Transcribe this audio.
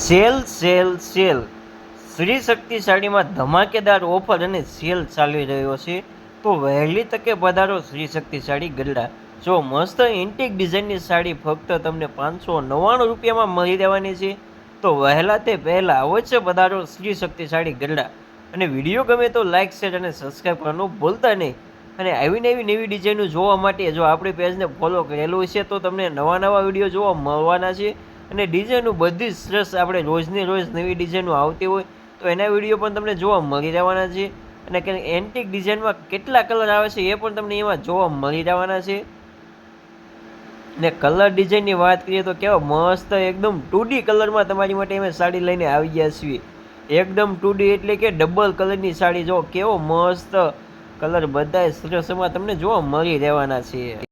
Sale sale sale Shri શક્તિ સાડીમાં ધમાકેદાર offer અને cell ચાલી રહ્યો છે. તો વહેલી તકે પધારો શ્રી શક્તિ સાડી ગરડા. જો મસ્ત એન્ટિક ડિઝાઇનની સાડી ફક્ત તમને 599 રૂપિયામાં મળી રહેવાની છે. તો વહેલા તે પહેલાં અવશ્ય પધારો શ્રી શક્તિ સાડી ગરડા. અને વિડીયો ગમે તો લાઇક શેર અને સબસ્ક્રાઈબ કરવાનું ભૂલતા નહીં. અને આવી નવી ડિઝાઇનો જોવા માટે જો આપણી પેજને ફોલો કરેલું છે તો તમને નવા વિડીયો જોવા મળવાના છે. અને ડિઝાઇનો બધી જ સરસ, આપણે રોજને રોજ નવી ડિઝાઇનો આવતી હોય તો એના વિડીયો પણ તમને જોવા મળી રહેવાના છે. અને કે એન્ટિક ડિઝાઇનમાં કેટલા કલર આવે છે એ પણ તમને એમાં જોવા મળી રહેવાના છે. ને કલર ડિઝાઇનની વાત કરીએ તો કેવા મસ્ત એકદમ 2D કલરમાં તમારી માટે અમે સાડી લઈને આવી ગયા છીએ. એકદમ 2D એટલે કે ડબલ કલરની સાડી. જો કેવો મસ્ત કલર બધાય સરસ એમાં તમને જોવા મળી રહેવાના છે.